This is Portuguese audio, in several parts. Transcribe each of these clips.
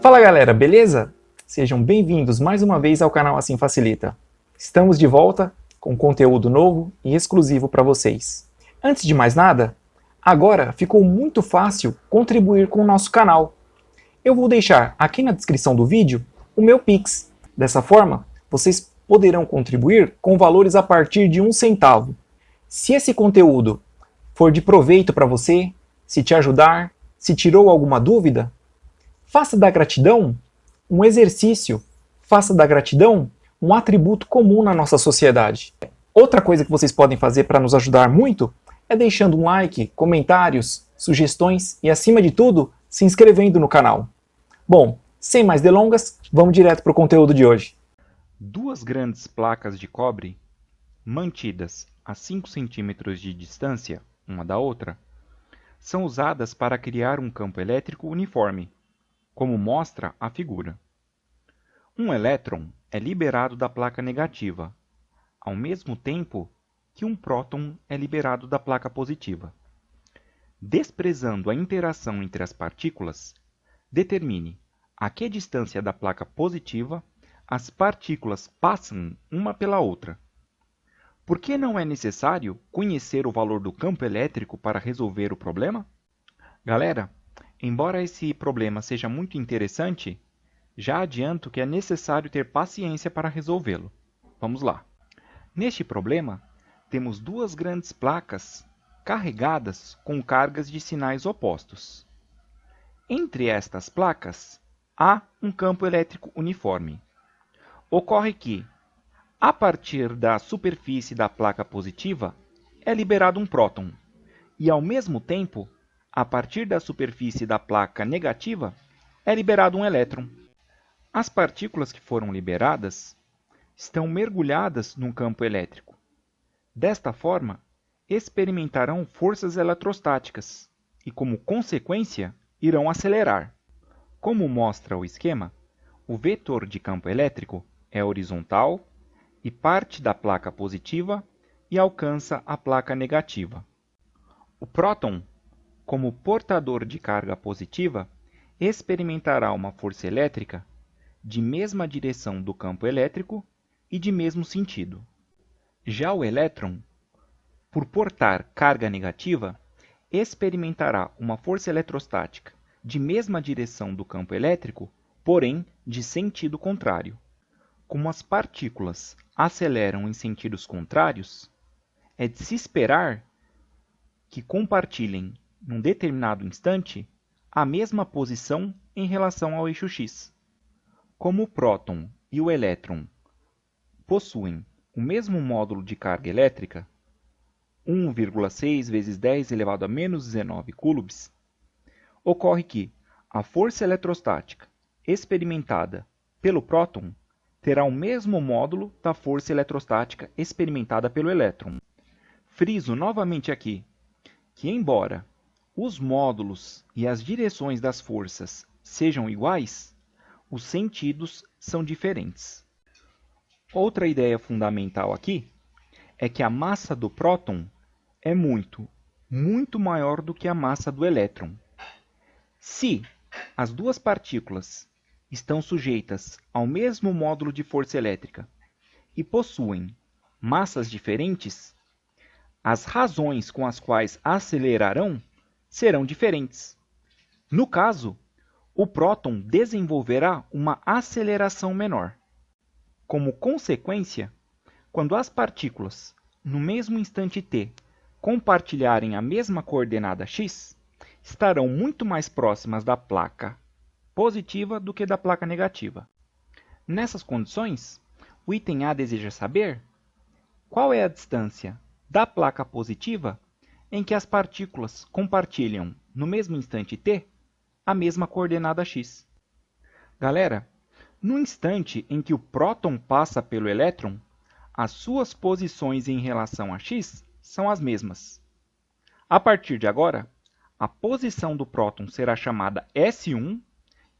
Fala galera, beleza? Sejam bem-vindos mais uma vez ao canal Assim Facilita. Estamos de volta com conteúdo novo e exclusivo para vocês. Antes de mais nada, agora ficou muito fácil contribuir com o nosso canal. Eu vou deixar aqui na descrição do vídeo o meu Pix. Dessa forma, vocês poderão contribuir com valores a partir de 1 centavo. Se esse conteúdo for de proveito para você, se te ajudar, se tirou alguma dúvida, faça da gratidão um exercício, faça da gratidão um atributo comum na nossa sociedade. Outra coisa que vocês podem fazer para nos ajudar muito é deixando um like, comentários, sugestões e, acima de tudo, se inscrevendo no canal. Bom, sem mais delongas, vamos direto para o conteúdo de hoje. Duas grandes placas de cobre, mantidas a 5 centímetros de distância uma da outra, são usadas para criar um campo elétrico uniforme, como mostra a figura. Um elétron é liberado da placa negativa, ao mesmo tempo que um próton é liberado da placa positiva. Desprezando a interação entre as partículas, determine a que distância da placa positiva as partículas passam uma pela outra. Por que não é necessário conhecer o valor do campo elétrico para resolver o problema? Galera, embora esse problema seja muito interessante, já adianto que é necessário ter paciência para resolvê-lo. Vamos lá. Neste problema, temos duas grandes placas carregadas com cargas de sinais opostos. Entre estas placas, há um campo elétrico uniforme. Ocorre que, a partir da superfície da placa positiva, é liberado um próton, e ao mesmo tempo, a partir da superfície da placa negativa, é liberado um elétron. As partículas que foram liberadas estão mergulhadas num campo elétrico. Desta forma, experimentarão forças eletrostáticas e, como consequência, irão acelerar. Como mostra o esquema, o vetor de campo elétrico é horizontal e parte da placa positiva e alcança a placa negativa. O próton, como portador de carga positiva, experimentará uma força elétrica de mesma direção do campo elétrico e de mesmo sentido. Já o elétron, por portar carga negativa, experimentará uma força eletrostática de mesma direção do campo elétrico, porém de sentido contrário. Como as partículas aceleram em sentidos contrários, é de se esperar que compartilhem, num determinado instante, a mesma posição em relação ao eixo x. Como o próton e o elétron possuem o mesmo módulo de carga elétrica, 1,6 vezes 10 elevado a menos 19 coulombs, ocorre que a força eletrostática experimentada pelo próton terá o mesmo módulo da força eletrostática experimentada pelo elétron. Friso novamente aqui que, embora os módulos e as direções das forças sejam iguais, os sentidos são diferentes. Outra ideia fundamental aqui é que a massa do próton é muito maior do que a massa do elétron. Se as duas partículas estão sujeitas ao mesmo módulo de força elétrica e possuem massas diferentes, as razões com as quais acelerarão serão diferentes. No caso, o próton desenvolverá uma aceleração menor. Como consequência, quando as partículas, no mesmo instante t, compartilharem a mesma coordenada x, estarão muito mais próximas da placa positiva do que da placa negativa. Nessas condições, o item A deseja saber qual é a distância da placa positiva em que as partículas compartilham, no mesmo instante t, a mesma coordenada x. Galera, no instante em que o próton passa pelo elétron, as suas posições em relação a x são as mesmas. A partir de agora, a posição do próton será chamada S1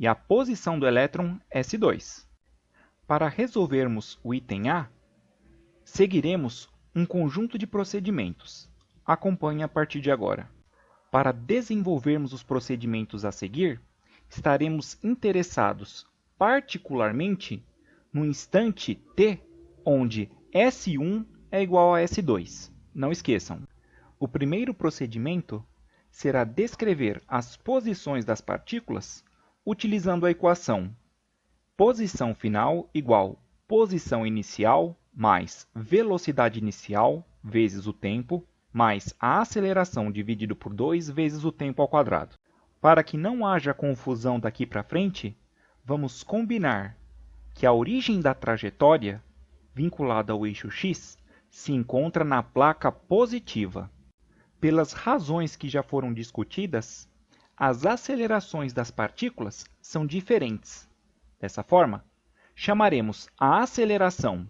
e a posição do elétron S2. Para resolvermos o item A, seguiremos um conjunto de procedimentos. Acompanhe a partir de agora. Para desenvolvermos os procedimentos a seguir, estaremos interessados particularmente no instante t, onde S1 é igual a S2. Não esqueçam, o primeiro procedimento será descrever as posições das partículas utilizando a equação posição final igual posição inicial mais velocidade inicial vezes o tempo mais a aceleração dividido por 2 vezes o tempo ao quadrado. Para que não haja confusão daqui para frente, vamos combinar que a origem da trajetória, vinculada ao eixo x, se encontra na placa positiva. Pelas razões que já foram discutidas, as acelerações das partículas são diferentes. Dessa forma, chamaremos a aceleração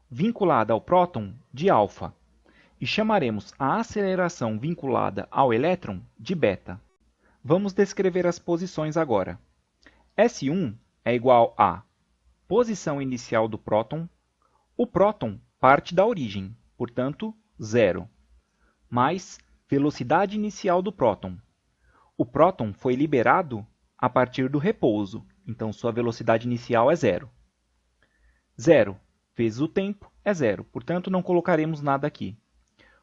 vinculada ao próton de alfa e chamaremos a aceleração vinculada ao elétron de beta. Vamos descrever as posições agora. S1 é igual a posição inicial do próton. O próton parte da origem, portanto, 0, mais velocidade inicial do próton. O próton foi liberado a partir do repouso, então sua velocidade inicial é 0. 0 vezes o tempo é 0, portanto não colocaremos nada aqui.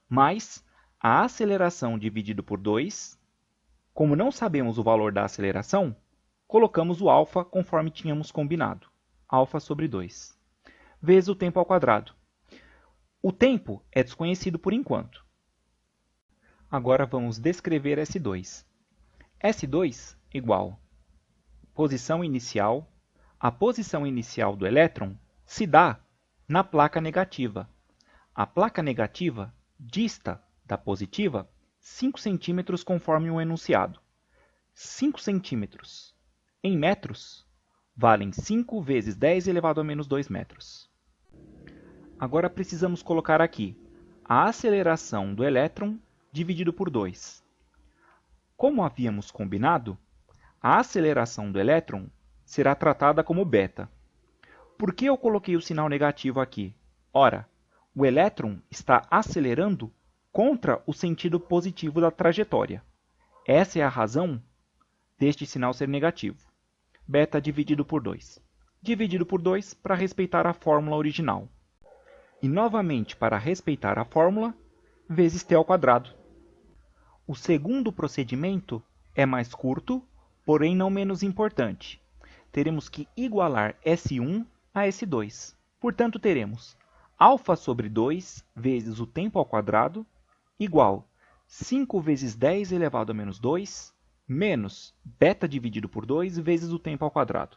Mais a aceleração dividido por 2. Como não sabemos o valor da aceleração, colocamos o alfa conforme tínhamos combinado. Alfa sobre 2. Vezes o tempo ao quadrado. O tempo é desconhecido por enquanto. Agora vamos descrever S2. S2 igual posição inicial. A posição inicial do elétron se dá na placa negativa. A placa negativa dista da positiva 5 centímetros conforme o enunciado. 5 centímetros em metros valem 5 vezes 10 elevado a menos 2 metros. Agora precisamos colocar aqui a aceleração do elétron dividido por 2. Como havíamos combinado, a aceleração do elétron será tratada como beta. Por que eu coloquei o sinal negativo aqui? Ora, o elétron está acelerando contra o sentido positivo da trajetória. Essa é a razão deste sinal ser negativo. Beta dividido por 2. Dividido por 2 para respeitar a fórmula original. E novamente para respeitar a fórmula, vezes t ao quadrado. O segundo procedimento é mais curto, porém não menos importante. Teremos que igualar S1 a S2. Portanto, teremos alfa sobre 2 vezes o tempo ao quadrado igual 5 vezes 10 elevado a menos 2 menos beta dividido por 2 vezes o tempo ao quadrado.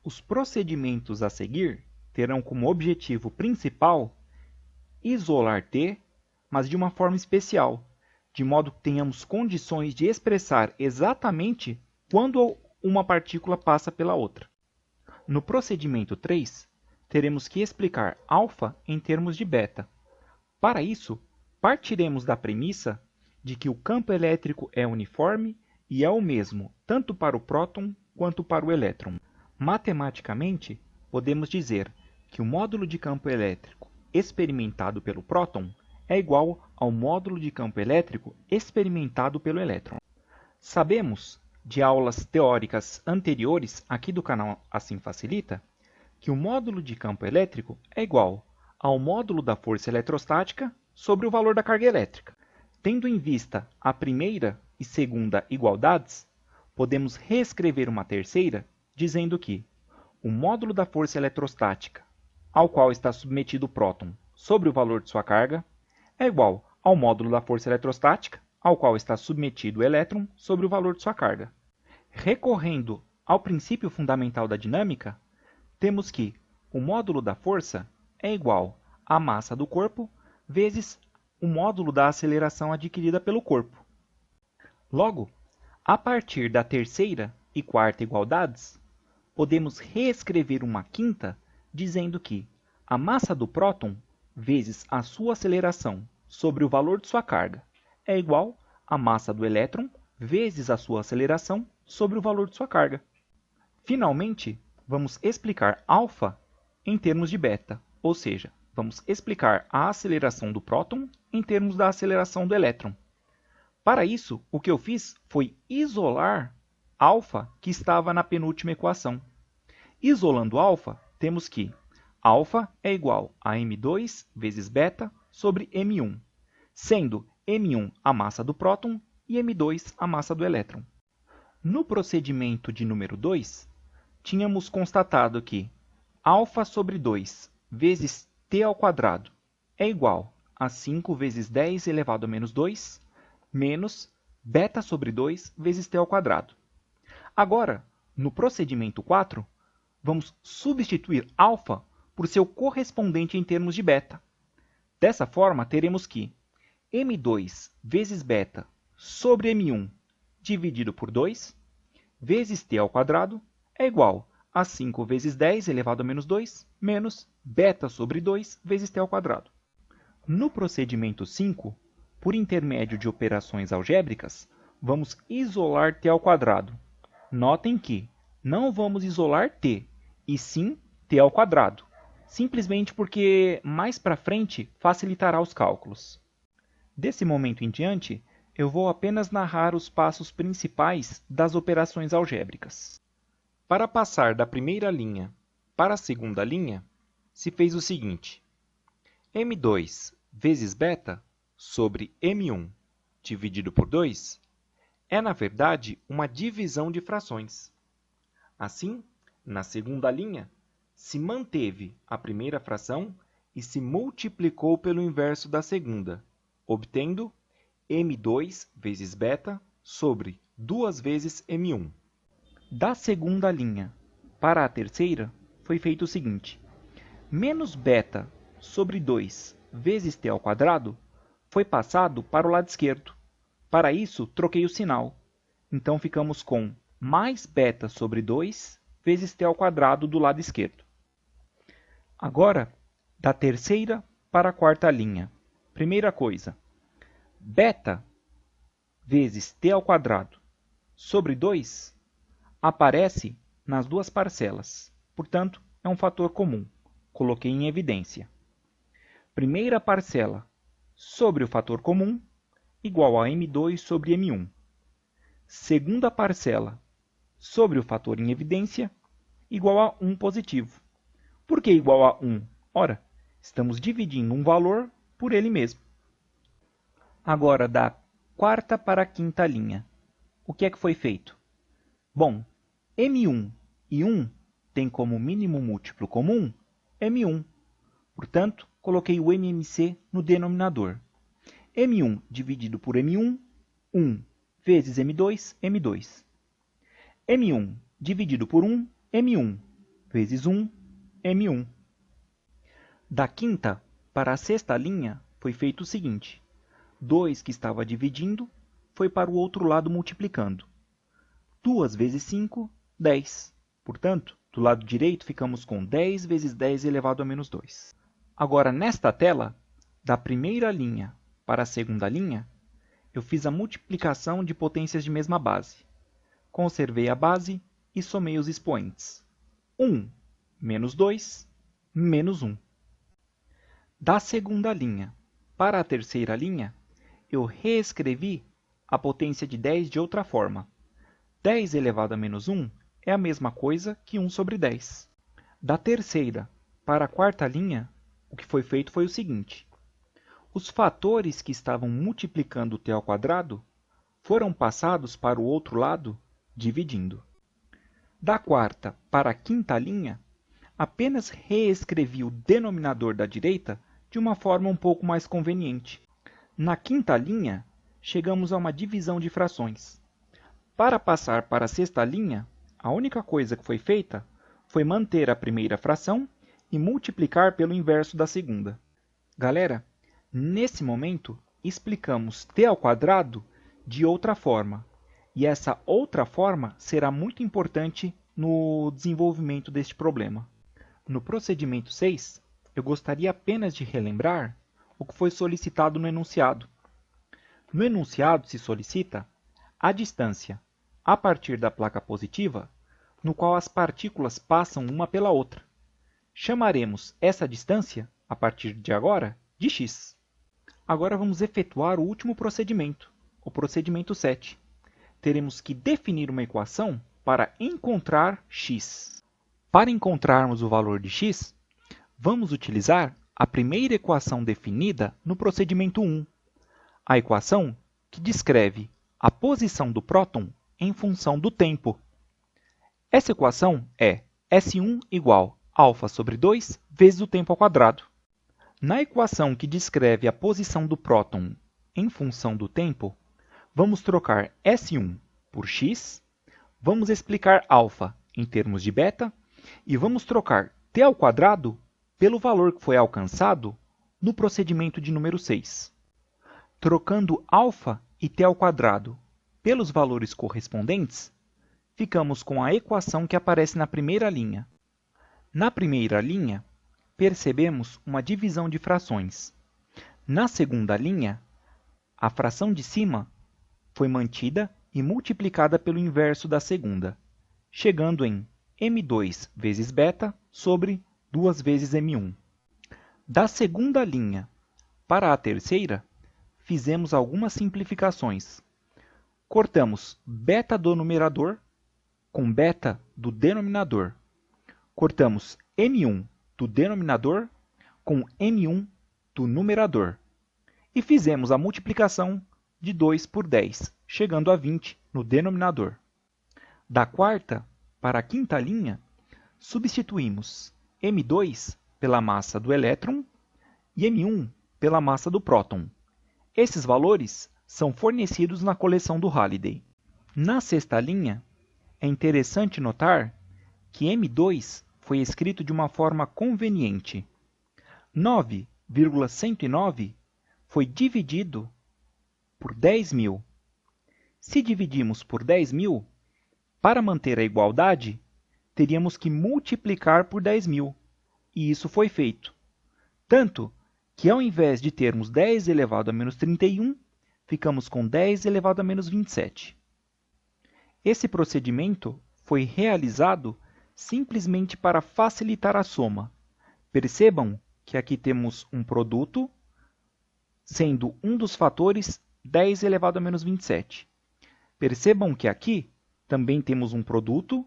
Os procedimentos a seguir terão como objetivo principal isolar t, mas de uma forma especial, de modo que tenhamos condições de expressar exatamente quando uma partícula passa pela outra. No procedimento 3, teremos que explicar alfa em termos de beta. Para isso, partiremos da premissa de que o campo elétrico é uniforme e é o mesmo tanto para o próton quanto para o elétron. Matematicamente, podemos dizer que o módulo de campo elétrico experimentado pelo próton é igual ao módulo de campo elétrico experimentado pelo elétron. Sabemos, de aulas teóricas anteriores aqui do canal Assim Facilita, que o módulo de campo elétrico é igual ao módulo da força eletrostática sobre o valor da carga elétrica. Tendo em vista a primeira e segunda igualdades, podemos reescrever uma terceira dizendo que o módulo da força eletrostática ao qual está submetido o próton sobre o valor de sua carga é igual ao módulo da força eletrostática ao qual está submetido o elétron sobre o valor de sua carga. Recorrendo ao princípio fundamental da dinâmica, temos que o módulo da força é igual à massa do corpo vezes o módulo da aceleração adquirida pelo corpo. Logo, a partir da terceira e quarta igualdades, podemos reescrever uma quinta dizendo que a massa do próton vezes a sua aceleração sobre o valor de sua carga é igual à massa do elétron vezes a sua aceleração sobre o valor de sua carga. Finalmente, vamos explicar alfa em termos de beta, ou seja, vamos explicar a aceleração do próton em termos da aceleração do elétron. Para isso, o que eu fiz foi isolar alfa, que estava na penúltima equação. Isolando alfa, temos que alfa é igual a m2 vezes beta sobre m1, sendo m1 a massa do próton e m2 a massa do elétron. No procedimento de número 2, tínhamos constatado que alfa sobre 2 vezes t ao quadrado é igual a 5 vezes 10 elevado a menos 2, menos beta sobre 2 vezes t ao quadrado. Agora, no procedimento 4, vamos substituir alfa por seu correspondente em termos de beta. Dessa forma, teremos que m2 vezes beta sobre m1 dividido por 2 vezes t ao quadrado é igual a 5 vezes 10 elevado a menos 2 menos beta sobre 2 vezes t ao quadrado. No procedimento 5, por intermédio de operações algébricas, vamos isolar t ao quadrado. Notem que não vamos isolar t, e sim t ao quadrado, simplesmente porque mais para frente facilitará os cálculos. Desse momento em diante, eu vou apenas narrar os passos principais das operações algébricas. Para passar da primeira linha para a segunda linha, se fez o seguinte: m2 vezes beta sobre m1 dividido por 2 é, na verdade, uma divisão de frações. Assim, na segunda linha, se manteve a primeira fração e se multiplicou pelo inverso da segunda, obtendo m2 vezes beta sobre 2 vezes m1. Da segunda linha para a terceira, foi feito o seguinte: menos beta sobre 2 vezes t ao quadrado foi passado para o lado esquerdo. Para isso, troquei o sinal. Então, ficamos com mais beta sobre 2 vezes t ao quadrado do lado esquerdo. Agora, da terceira para a quarta linha. Primeira coisa, beta vezes t ao quadrado sobre 2 aparece nas duas parcelas. Portanto, é um fator comum. Coloquei em evidência. Primeira parcela sobre o fator comum igual a m2 sobre m1. Segunda parcela sobre o fator em evidência igual a 1 positivo. Por que igual a 1? Ora, estamos dividindo um valor por ele mesmo. Agora, da quarta para a quinta linha. O que é que foi feito? Bom, m1 e 1 têm como mínimo múltiplo comum m1. Portanto, coloquei o mmc no denominador. m1 dividido por m1, 1 vezes m2, m2. m1 dividido por 1, m1 vezes 1, m1. Da quinta para a sexta linha, foi feito o seguinte: 2 que estava dividindo foi para o outro lado multiplicando. 2 vezes 5, 10. Portanto, do lado direito ficamos com 10 vezes 10 elevado a menos 2. Agora, nesta tela, da primeira linha para a segunda linha, eu fiz a multiplicação de potências de mesma base. Conservei a base e somei os expoentes. 1 menos 2, menos 1. Da segunda linha para a terceira linha, eu reescrevi a potência de 10 de outra forma. 10 elevado a menos 1 é a mesma coisa que 1 sobre 10. Da terceira para a quarta linha, o que foi feito foi o seguinte: os fatores que estavam multiplicando t ao quadrado foram passados para o outro lado, dividindo. Da quarta para a quinta linha, apenas reescrevi o denominador da direita de uma forma um pouco mais conveniente. Na quinta linha, chegamos a uma divisão de frações. Para passar para a sexta linha, a única coisa que foi feita foi manter a primeira fração e multiplicar pelo inverso da segunda. Galera, nesse momento, explicamos t ao quadrado de outra forma. E essa outra forma será muito importante no desenvolvimento deste problema. No procedimento 6, eu gostaria apenas de relembrar o que foi solicitado no enunciado. No enunciado se solicita a distância a partir da placa positiva, no qual as partículas passam uma pela outra. Chamaremos essa distância, a partir de agora, de x. Agora vamos efetuar o último procedimento, o procedimento 7. teremos que definir uma equação para encontrar x. Para encontrarmos o valor de x, vamos utilizar a primeira equação definida no procedimento 1, a equação que descreve a posição do próton em função do tempo. Essa equação é S1 igual α sobre 2 vezes o tempo ao quadrado. Na equação que descreve a posição do próton em função do tempo, vamos trocar S1 por x, vamos explicar α em termos de beta e vamos trocar t ao quadrado pelo valor que foi alcançado no procedimento de número 6. Trocando α e t ao quadrado pelos valores correspondentes, ficamos com a equação que aparece na primeira linha. Na primeira linha, percebemos uma divisão de frações. Na segunda linha, a fração de cima foi mantida e multiplicada pelo inverso da segunda, chegando em m2 vezes beta sobre 2 vezes m1. Da segunda linha para a terceira, fizemos algumas simplificações. Cortamos beta do numerador com beta do denominador. Cortamos m1 do denominador com m1 do numerador. E fizemos a multiplicação de 2 por 10, chegando a 20 no denominador. Da quarta para a quinta linha, substituímos m2 pela massa do elétron e m1 pela massa do próton. Esses valores são fornecidos na coleção do Halliday. Na sexta linha, é interessante notar que m2 foi escrito de uma forma conveniente. 9,109 foi dividido por 10.000. Se dividimos por 10.000, para manter a igualdade, teríamos que multiplicar por 10.000, e isso foi feito. Tanto que, ao invés de termos 10 elevado a menos 31, ficamos com 10 elevado a menos 27. Esse procedimento foi realizado simplesmente para facilitar a soma. Percebam que aqui temos um produto, sendo um dos fatores 10 elevado a menos 27. Percebam que aqui também temos um produto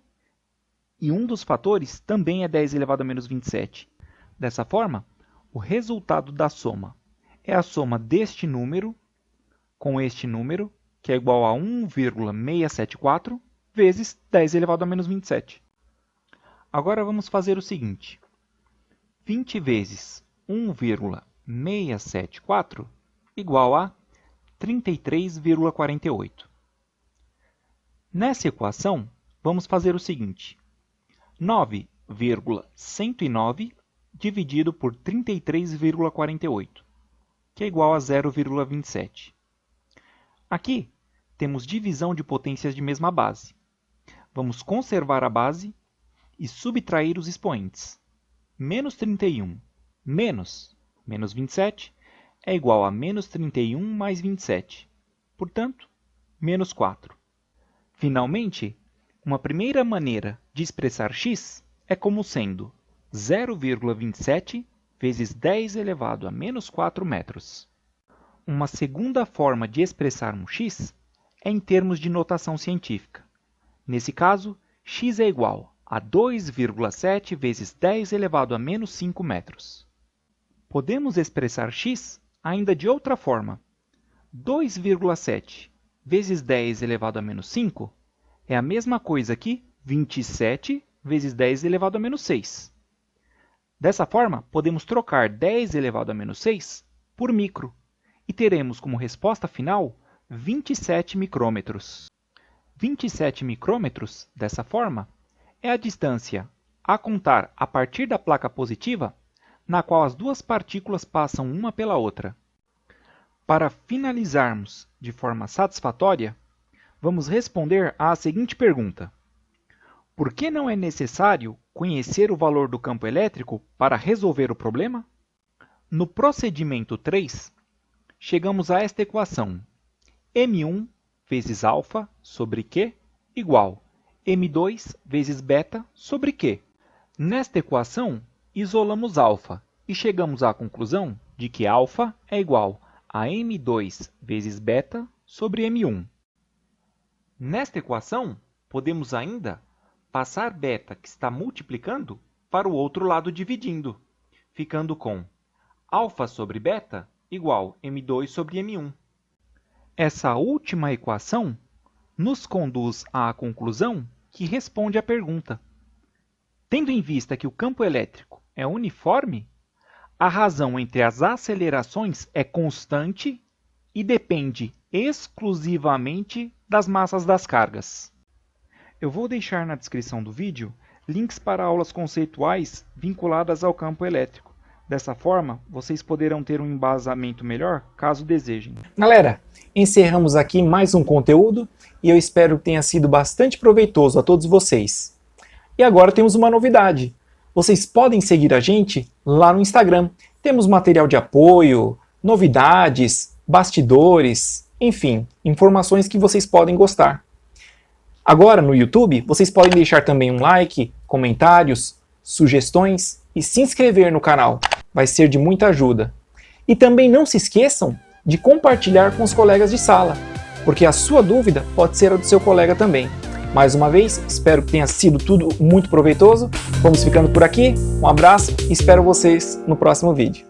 e um dos fatores também é 10 elevado a menos 27. Dessa forma, o resultado da soma é a soma deste número com este número, que é igual a 1,674 vezes 10 elevado a menos 27. Agora vamos fazer o seguinte. 20 vezes 1,674 igual a 33,48. Nessa equação, vamos fazer o seguinte. 9,109 dividido por 33,48, que é igual a 0,27. Aqui, temos divisão de potências de mesma base. Vamos conservar a base e subtrair os expoentes. Menos 31 menos 27 é igual a menos 31 mais 27. Portanto, menos 4. Finalmente, uma primeira maneira de expressar x é como sendo 0,27 vezes 10 elevado a menos 4 metros. Uma segunda forma de expressarmos x é em termos de notação científica. Nesse caso, x é igual a 2,7 vezes 10 elevado a menos 5 metros. Podemos expressar x ainda de outra forma. 2,7 vezes 10 elevado a menos 5 é a mesma coisa que 27 vezes 10 elevado a menos 6. Dessa forma, podemos trocar 10 elevado a menos 6 por micro e teremos como resposta final 27 micrômetros. 27 micrômetros, dessa forma, é a distância a contar a partir da placa positiva na qual as duas partículas passam uma pela outra. Para finalizarmos de forma satisfatória, vamos responder à seguinte pergunta. Por que não é necessário conhecer o valor do campo elétrico para resolver o problema? No procedimento 3, chegamos a esta equação. M1 vezes α sobre Q igual M2 vezes beta sobre Q. Nesta equação, isolamos α e chegamos à conclusão de que α é igual a M2 vezes beta sobre M1. Nesta equação, podemos ainda passar beta que está multiplicando para o outro lado dividindo, ficando com alfa sobre beta igual m2 sobre m1. Essa última equação nos conduz à conclusão que responde à pergunta. Tendo em vista que o campo elétrico é uniforme, a razão entre as acelerações é constante e depende exclusivamente das massas das cargas. Eu vou deixar na descrição do vídeo links para aulas conceituais vinculadas ao campo elétrico. Dessa forma, vocês poderão ter um embasamento melhor caso desejem. Galera, encerramos aqui mais um conteúdo e eu espero que tenha sido bastante proveitoso a todos vocês. E agora temos uma novidade. Vocês podem seguir a gente lá no Instagram. Temos material de apoio, novidades, bastidores, enfim, informações que vocês podem gostar. Agora no YouTube, vocês podem deixar também um like, comentários, sugestões e se inscrever no canal. Vai ser de muita ajuda. E também não se esqueçam de compartilhar com os colegas de sala, porque a sua dúvida pode ser a do seu colega também. Mais uma vez, espero que tenha sido tudo muito proveitoso. Vamos ficando por aqui. Um abraço e espero vocês no próximo vídeo.